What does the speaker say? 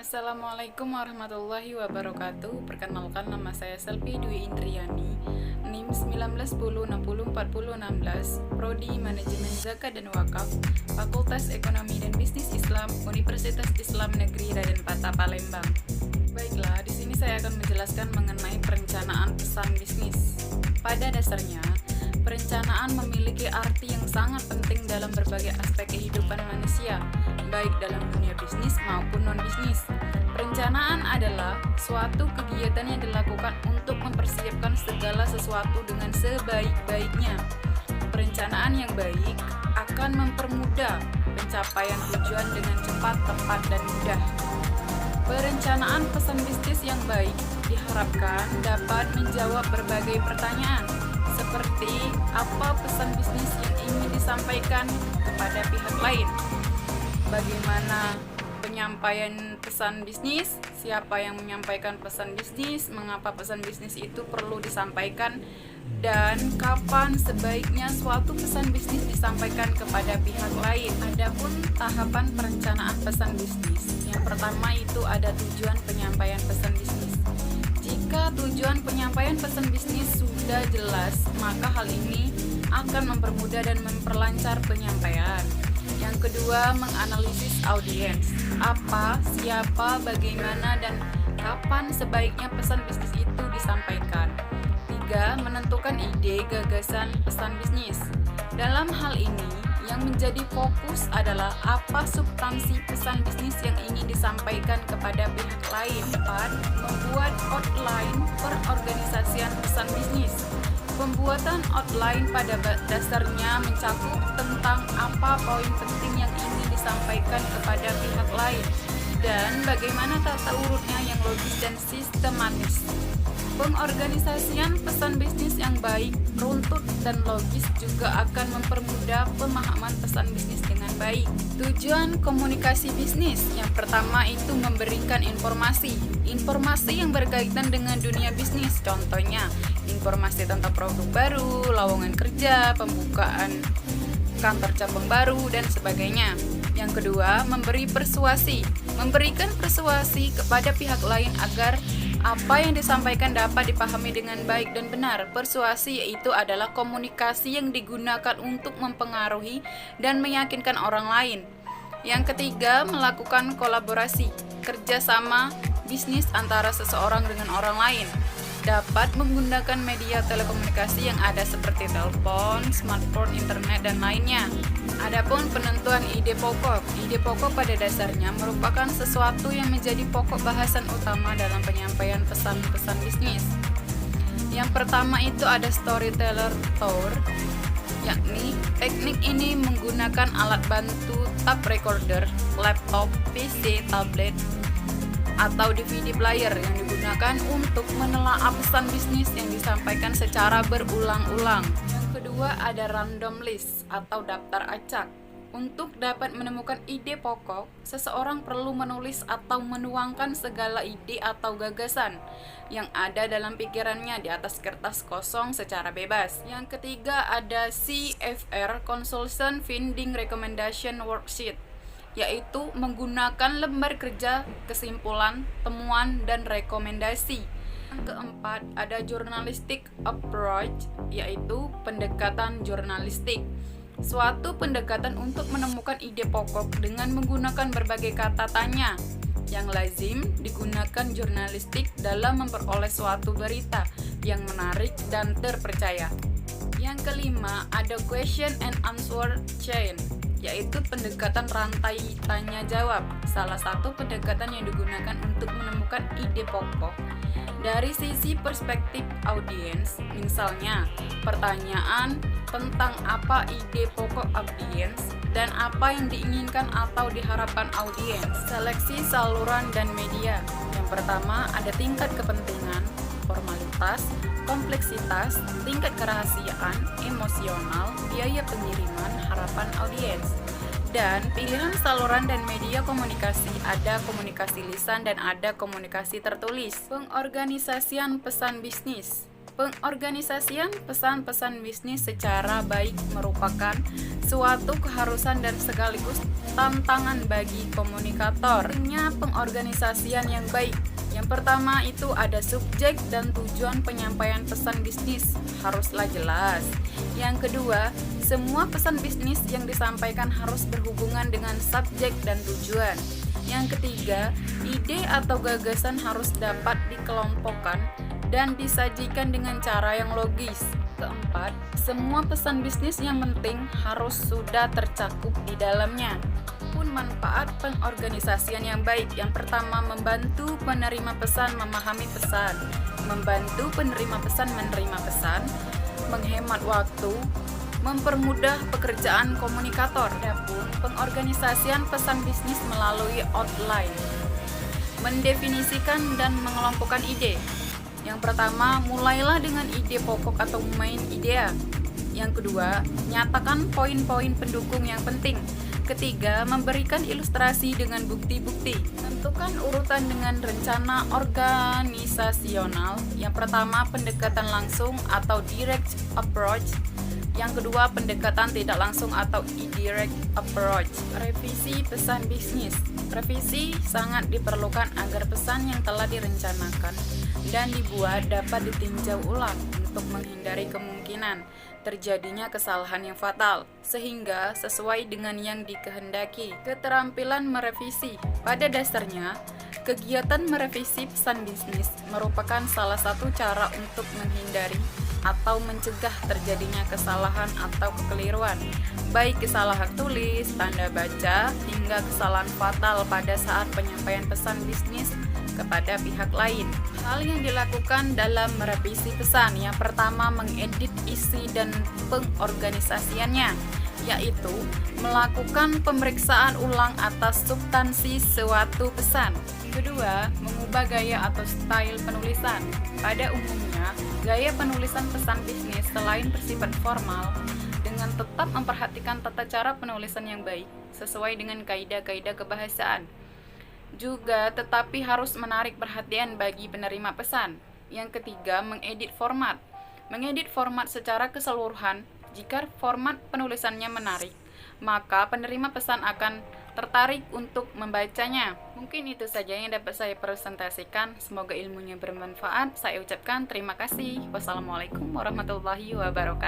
Assalamualaikum warahmatullahi wabarakatuh. Perkenalkan, nama saya Selvi Dwi Indriani, NIM 1910604016, Prodi Manajemen Zakat dan Wakaf, Fakultas Ekonomi dan Bisnis Islam, Universitas Islam Negeri Raden Patah Palembang. Baiklah, di sini saya akan menjelaskan mengenai perencanaan pesan bisnis. Pada dasarnya, perencanaan memiliki arti yang sangat penting dalam berbagai aspek kehidupan manusia, baik dalam dunia bisnis maupun non-bisnis. Perencanaan adalah suatu kegiatan yang dilakukan untuk mempersiapkan segala sesuatu dengan sebaik-baiknya. Perencanaan yang baik akan mempermudah pencapaian tujuan dengan cepat, tepat, dan mudah. Perencanaan pesan bisnis yang baik diharapkan dapat menjawab berbagai pertanyaan, seperti apa pesan bisnis yang ingin disampaikan kepada pihak lain, bagaimana penyampaian pesan bisnis, siapa yang menyampaikan pesan bisnis, mengapa pesan bisnis itu perlu disampaikan, dan kapan sebaiknya suatu pesan bisnis disampaikan kepada pihak lain. Adapun tahapan perencanaan pesan bisnis, yang pertama itu ada tujuan penyampaian pesan bisnis. Jika tujuan penyampaian pesan bisnis sudah jelas, maka hal ini akan mempermudah dan memperlancar penyampaian. Yang kedua, menganalisis audiens. Apa, siapa, bagaimana, dan kapan sebaiknya pesan bisnis itu disampaikan. Tiga, menentukan ide, gagasan pesan bisnis. Dalam hal ini, yang menjadi fokus adalah apa substansi pesan bisnis yang ingin disampaikan kepada pihak lain. 4. Membuat outline perorganisasian pesan bisnis. Pembuatan outline pada dasarnya mencakup tentang apa poin penting yang ingin disampaikan kepada pihak lain dan bagaimana tata urutnya yang logis dan sistematis. Pengorganisasian pesan bisnis yang baik, runtut, dan logis juga akan mempermudah pemahaman pesan bisnis dengan baik. Tujuan komunikasi bisnis yang pertama itu memberikan informasi yang berkaitan dengan dunia bisnis, contohnya informasi tentang produk baru, lowongan kerja, pembukaan kantor cabang baru, dan sebagainya. Yang kedua, memberikan persuasi kepada pihak lain agar apa yang disampaikan dapat dipahami dengan baik dan benar. Persuasi yaitu adalah komunikasi yang digunakan untuk mempengaruhi dan meyakinkan orang lain. Yang ketiga, melakukan kolaborasi, kerjasama bisnis antara seseorang dengan orang lain. Dapat menggunakan media telekomunikasi yang ada seperti telepon, smartphone, internet, dan lainnya. Adapun penentuan ide pokok. Ide pokok pada dasarnya merupakan sesuatu yang menjadi pokok bahasan utama dalam penyampaian pesan-pesan bisnis. Yang pertama itu ada storyteller tour, yakni teknik ini menggunakan alat bantu tape recorder, laptop, PC, tablet, atau DVD player yang digunakan untuk menelaah pesan bisnis yang disampaikan secara berulang-ulang. Yang kedua ada random list atau daftar acak. Untuk dapat menemukan ide pokok, seseorang perlu menulis atau menuangkan segala ide atau gagasan yang ada dalam pikirannya di atas kertas kosong secara bebas. Yang ketiga ada CFR, Consultant Finding Recommendation Worksheet, yaitu menggunakan lembar kerja, kesimpulan, temuan, dan rekomendasi. Yang keempat, ada journalistic approach, yaitu pendekatan jurnalistik. Suatu pendekatan untuk menemukan ide pokok dengan menggunakan berbagai kata tanya yang lazim digunakan jurnalistik dalam memperoleh suatu berita yang menarik dan terpercaya. Yang kelima, ada question and answer chain, yaitu pendekatan rantai tanya-jawab, salah satu pendekatan yang digunakan untuk menemukan ide pokok dari sisi perspektif audiens. Misalnya, pertanyaan tentang apa ide pokok audiens dan apa yang diinginkan atau diharapkan audiens. Seleksi saluran dan media. Yang pertama, ada tingkat kepentingan, formalitas, kompleksitas, tingkat kerahasiaan, emosional, biaya pengiriman, harapan audiens. Dan pilihan saluran dan media komunikasi, ada komunikasi lisan dan ada komunikasi tertulis. Pengorganisasian pesan bisnis. Pengorganisasian pesan-pesan bisnis secara baik merupakan suatu keharusan dan sekaligus tantangan bagi komunikator. Pentingnya pengorganisasian yang baik. Yang pertama itu ada subjek dan tujuan penyampaian pesan bisnis haruslah jelas. Yang kedua, semua pesan bisnis yang disampaikan harus berhubungan dengan subjek dan tujuan. Yang ketiga, ide atau gagasan harus dapat dikelompokkan dan disajikan dengan cara yang logis. Keempat, semua pesan bisnis yang penting harus sudah tercakup di dalamnya. Pun manfaat pengorganisasian yang baik. Yang pertama, membantu penerima pesan memahami pesan, membantu penerima pesan menerima pesan, menghemat waktu, mempermudah pekerjaan komunikator. Adapun pengorganisasian pesan bisnis melalui outline, mendefinisikan dan mengelompokkan ide. Yang pertama, mulailah dengan ide pokok atau main idea. Yang kedua, nyatakan poin-poin pendukung yang penting. Ketiga, memberikan ilustrasi dengan bukti-bukti. Tentukan urutan dengan rencana organisasional. Yang pertama, pendekatan langsung atau direct approach. Yang kedua, pendekatan tidak langsung atau indirect approach. Revisi pesan bisnis. Revisi sangat diperlukan agar pesan yang telah direncanakan dan dibuat dapat ditinjau ulang untuk menghindari kemungkinan terjadinya kesalahan yang fatal, sehingga sesuai dengan yang dikehendaki. Keterampilan merevisi. Pada dasarnya, kegiatan merevisi pesan bisnis merupakan salah satu cara untuk menghindari atau mencegah terjadinya kesalahan atau kekeliruan, baik kesalahan tulis, tanda baca, hingga kesalahan fatal pada saat penyampaian pesan bisnis kepada pihak lain. Hal yang dilakukan dalam merevisi pesan, yang pertama, mengedit isi dan pengorganisasiannya, yaitu melakukan pemeriksaan ulang atas substansi suatu pesan. Kedua, mengubah gaya atau style penulisan. Pada umumnya, gaya penulisan pesan bisnis selain bersifat formal, dengan tetap memperhatikan tata cara penulisan yang baik sesuai dengan kaidah-kaidah kebahasaan, juga tetapi harus menarik perhatian bagi penerima pesan. Yang ketiga, mengedit format. Mengedit format secara keseluruhan. Jika format penulisannya menarik, maka penerima pesan akan tertarik untuk membacanya. Mungkin itu saja yang dapat saya presentasikan. Semoga ilmunya bermanfaat. Saya ucapkan terima kasih. Wassalamualaikum warahmatullahi wabarakatuh.